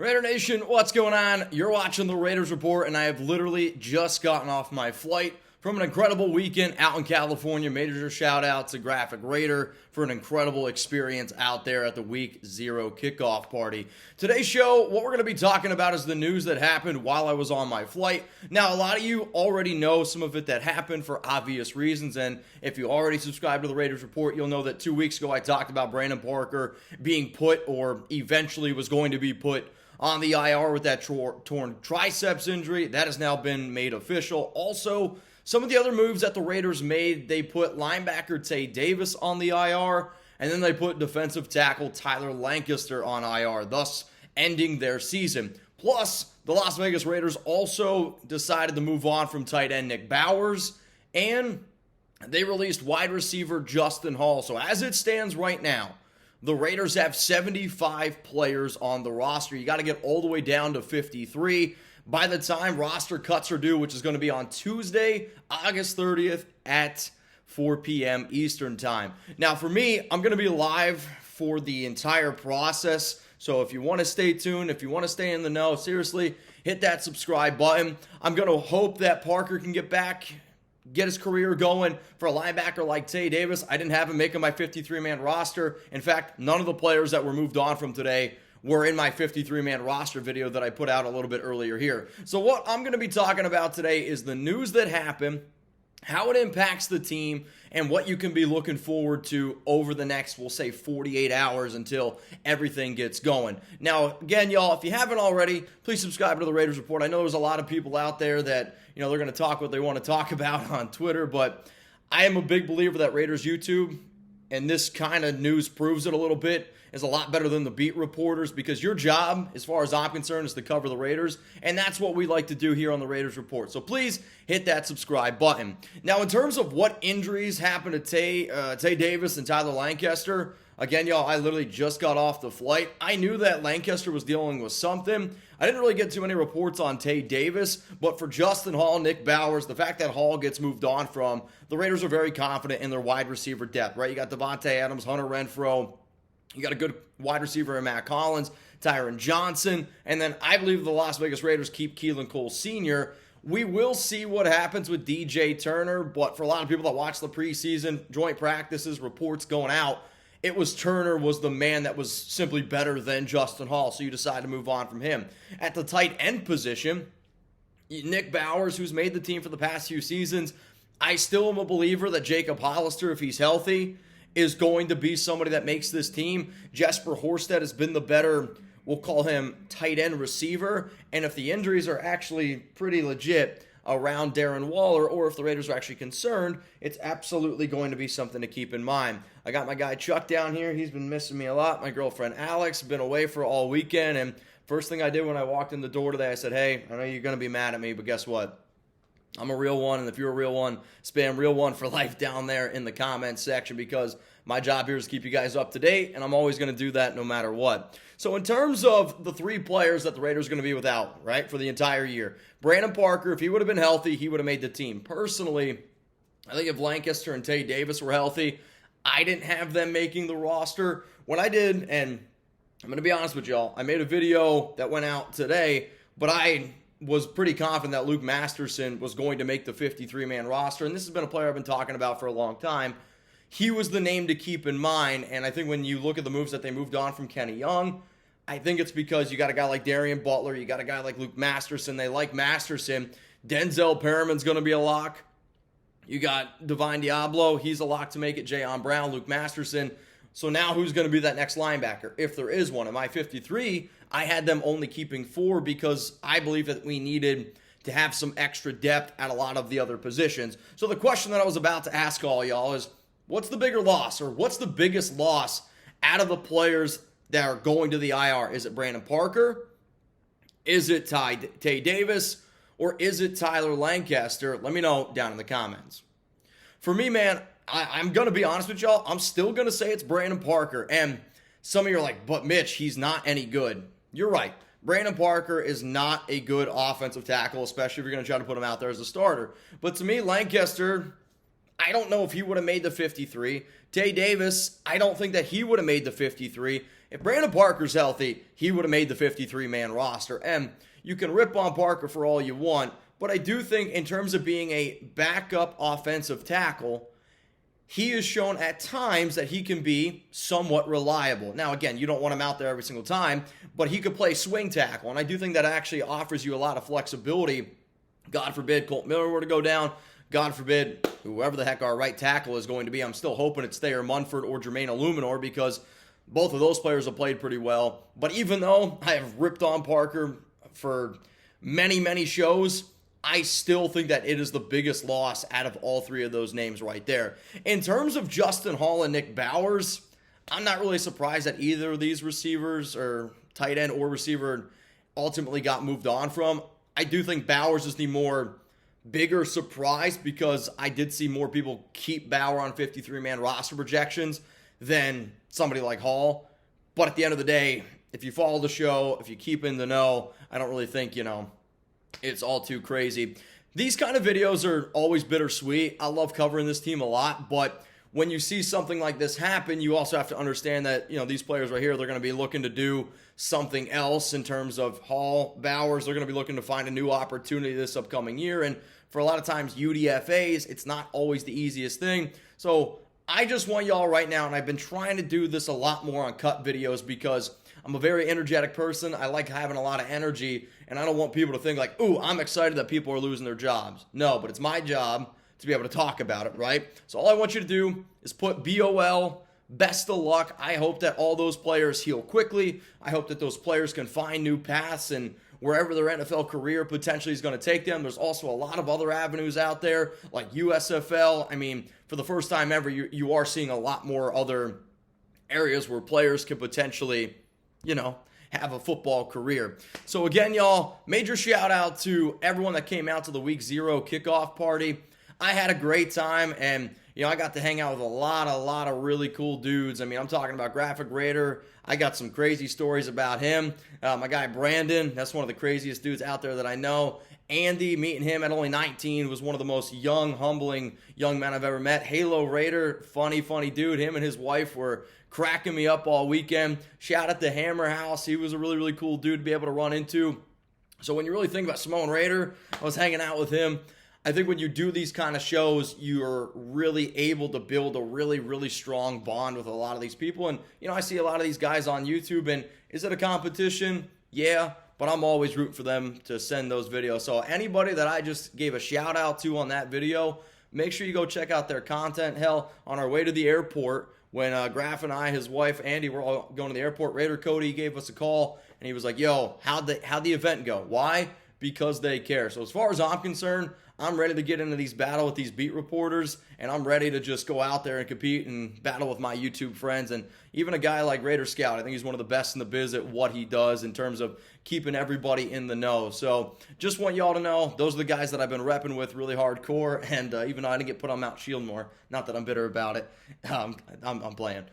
Raider Nation, what's going on? You're watching the Raiders Report, and I have literally just gotten off my flight from an incredible weekend out in California. Major shout out to Graphic Raider for an incredible experience out there at the Week 0 kickoff party. Today's show, what we're going to be talking about is the news that happened while I was on my flight. Now, a lot of you already know some of it that happened for obvious reasons, and if you already subscribe to the Raiders Report, you'll know that 2 weeks ago I talked about Brandon Parker being put, or eventually was going to be put, on the IR with that torn triceps injury. That has now been made official. Also, some of the other moves that the Raiders made, they put linebacker Tae Davis on the IR, and then they put defensive tackle Tyler Lancaster on IR, thus ending their season. Plus, the Las Vegas Raiders also decided to move on from tight end Nick Bowers, and they released wide receiver Justin Hall. So as it stands right now, the Raiders have 75 players on the roster. You got to get all the way down to 53. By the time roster cuts are due, which is going to be on Tuesday, August 30th at 4 p.m. Eastern Time. Now, for me, I'm going to be live for the entire process. So if you want to stay tuned, if you want to stay in the know, seriously, hit that subscribe button. I'm going to hope that Parker can get back, get his career going. For a linebacker like Tae Davis, I didn't have him making my 53-man roster. In fact, none of the players that were moved on from today were in my 53-man roster video that I put out a little bit earlier here. So what I'm going to be talking about today is the news that happened, how it impacts the team, and what you can be looking forward to over the next, we'll say, 48 hours until everything gets going. Now, again, y'all, if you haven't already, please subscribe to the Raiders Report. I know there's a lot of people out there that, they're going to talk what they want to talk about on Twitter, but I am a big believer that Raiders YouTube, and this kind of news proves it a little bit, is a lot better than the beat reporters, because your job, as far as I'm concerned, is to cover the Raiders, and that's what we like to do here on the Raiders Report. So please hit that subscribe button. Now, in terms of what injuries happened to Tae Davis and Tyler Lancaster, again, y'all, I literally just got off the flight. I knew that Lancaster was dealing with something. I didn't really get too many reports on Tae Davis, but for Justin Hall, Nick Bowers, the fact that Hall gets moved on from, the Raiders are very confident in their wide receiver depth, right? You got Devontae Adams, Hunter Renfrow. You got a good wide receiver in Matt Collins, Tyron Johnson, and then I believe the Las Vegas Raiders keep Keelan Cole Sr. We will see what happens with DJ Turner, but for a lot of people that watch the preseason, joint practices, reports going out, it was Turner was the man that was simply better than Justin Hall, so you decide to move on from him. At the tight end position, Nick Bowers, who's made the team for the past few seasons, I still am a believer that Jacob Hollister, if he's healthy, is going to be somebody that makes this team. Jesper Horsted has been the better, we'll call him, tight end receiver, and if the injuries are actually pretty legit around Darren Waller, or if the Raiders are actually concerned, it's absolutely going to be something to keep in mind. I got my guy Chuck down here. He's been missing me a lot. My girlfriend Alex, been away for all weekend, and first thing I did when I walked in the door today, I said, hey, I know you're going to be mad at me, but guess what? I'm a real one, and if you're a real one, spam real one for life down there in the comments section, because my job here is to keep you guys up to date, and I'm always going to do that no matter what. So in terms of the three players that the Raiders are going to be without, right, for the entire year, Brandon Parker, if he would have been healthy, he would have made the team. Personally, I think if Lancaster and Tae Davis were healthy, I didn't have them making the roster. What I did, and I'm going to be honest with y'all, I made a video that went out today, but I was pretty confident that Luke Masterson was going to make the 53-man roster, and this has been a player I've been talking about for a long time. He was the name to keep in mind, and I think when you look at the moves that they moved on from Kenny Young, I think it's because you got a guy like Darian Butler, you got a guy like Luke Masterson, they like Masterson. Denzel Perriman's going to be a lock. You got Divine Diablo, he's a lock to make it. Jayon Brown, Luke Masterson. So now who's going to be that next linebacker, if there is one? In my 53, I had them only keeping 4 because I believe that we needed to have some extra depth at a lot of the other positions. So the question that I was about to ask all y'all is, what's the bigger loss, or what's the biggest loss out of the players that are going to the IR? Is it Brandon Parker? Is it Tae Davis? Or is it Tyler Lancaster? Let me know down in the comments. For me, man, I'm going to be honest with y'all. I'm still going to say it's Brandon Parker. And some of you are like, but Mitch, he's not any good. You're right. Brandon Parker is not a good offensive tackle, especially if you're going to try to put him out there as a starter. But to me, Lancaster, I don't know if he would have made the 53. Tae Davis, I don't think that he would have made the 53. if Brandon Parker's healthy, he would have made the 53-man roster. And you can rip on Parker for all you want, but I do think in terms of being a backup offensive tackle, he has shown at times that he can be somewhat reliable. Now, again, you don't want him out there every single time, but he could play swing tackle, and I do think that actually offers you a lot of flexibility. God forbid Colt Miller were to go down. God forbid whoever the heck our right tackle is going to be. I'm still hoping it's Thayer Munford or Jermaine Illuminor because both of those players have played pretty well. But even though I have ripped on Parker for many, many shows, I still think that it is the biggest loss out of all three of those names right there. In terms of Justin Hall and Nick Bowers, I'm not really surprised that either of these receivers or tight end or receiver ultimately got moved on from. I do think Bowers is the more bigger surprise because I did see more people keep Bauer on 53-man roster projections than somebody like Hall. But at the end of the day, if you follow the show, if you keep in the know, I don't really think, it's all too crazy. These kind of videos are always bittersweet. I love covering this team a lot, but when you see something like this happen, you also have to understand that, these players right here, they're going to be looking to do something else in terms of Hall, Bowers. They're going to be looking to find a new opportunity this upcoming year. And for a lot of times, UDFAs, it's not always the easiest thing. So I just want y'all right now, and I've been trying to do this a lot more on cut videos because I'm a very energetic person. I like having a lot of energy, and I don't want people to think like, ooh, I'm excited that people are losing their jobs. No, but it's my job to be able to talk about it, right? So all I want you to do is put BOL, best of luck. I hope that all those players heal quickly. I hope that those players can find new paths and wherever their NFL career potentially is going to take them. There's also a lot of other avenues out there like USFL. I mean, for the first time ever, you are seeing a lot more other areas where players can potentially have a football career. So again, y'all, major shout out to everyone that came out to the week 0 kickoff party. I had a great time, and I got to hang out with a lot of really cool dudes. I mean, I'm talking about Graphic Raider. I got some crazy stories about him. My guy Brandon, that's one of the craziest dudes out there that I know. Andy, meeting him at only 19, was one of the most humbling young men I've ever met. Halo Raider, funny dude. Him and his wife were cracking me up all weekend. Shout out to Hammer House. He was a really cool dude to be able to run into. So when you really think about Samoan Raider, I was hanging out with him. I think when you do these kind of shows, you're really able to build a really strong bond with a lot of these people. And, I see a lot of these guys on YouTube, and is it a competition? Yeah, but I'm always rooting for them to send those videos. So anybody that I just gave a shout out to on that video, make sure you go check out their content. Hell, on our way to the airport, when Graf and I, his wife, Andy, were all going to the airport, Raider Cody gave us a call, and he was like, yo, how'd the event go? Why? Because they care. So as far as I'm concerned, I'm ready to get into these battle with these beat reporters, and I'm ready to just go out there and compete and battle with my YouTube friends. And even a guy like Raider Scout, I think he's one of the best in the biz at what he does in terms of keeping everybody in the know. So just want y'all to know, those are the guys that I've been repping with really hardcore, and even though I didn't get put on Mount Shieldmore, not that I'm bitter about it, I'm playing.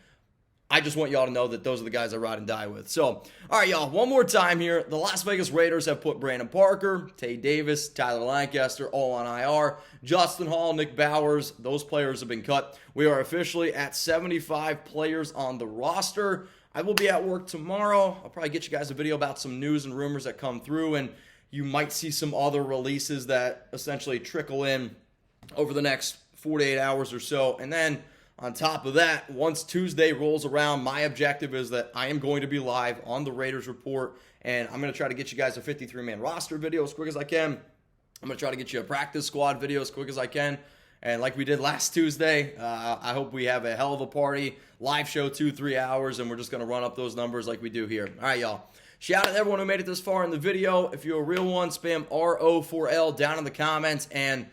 I just want y'all to know that those are the guys I ride and die with. So, all right, y'all, one more time here. The Las Vegas Raiders have put Brandon Parker, Tae Davis, Tyler Lancaster all on IR. Justin Hall, Nick Bowers, those players have been cut. We are officially at 75 players on the roster. I will be at work tomorrow. I'll probably get you guys a video about some news and rumors that come through, and you might see some other releases that essentially trickle in over the next 48 hours or so. And then on top of that, once Tuesday rolls around, my objective is that I am going to be live on the Raiders Report, and I'm going to try to get you guys a 53-man roster video as quick as I can. I'm going to try to get you a practice squad video as quick as I can. And like we did last Tuesday, I hope we have a hell of a party, live show 2-3 hours, and we're just going to run up those numbers like we do here. All right, y'all. Shout out to everyone who made it this far in the video. If you're a real one, spam RO4L down in the comments, and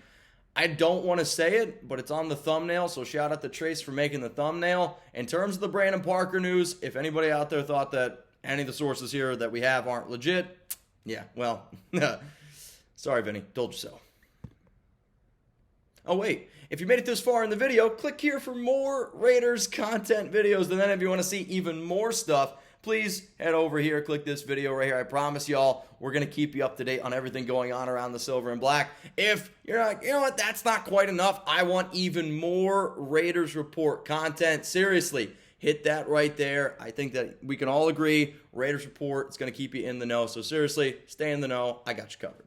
I don't want to say it, but it's on the thumbnail, so shout out to Trace for making the thumbnail. In terms of the Brandon Parker news, if anybody out there thought that any of the sources here that we have aren't legit, yeah, well, sorry, Vinny, told you so. Oh, wait, if you made it this far in the video, click here for more Raiders content videos, and then if you want to see even more stuff, please head over here, click this video right here. I promise y'all, we're going to keep you up to date on everything going on around the silver and black. If you're like, you know what, that's not quite enough, I want even more Raiders Report content. Seriously, hit that right there. I think that we can all agree Raiders Report is going to keep you in the know. So seriously, stay in the know. I got you covered.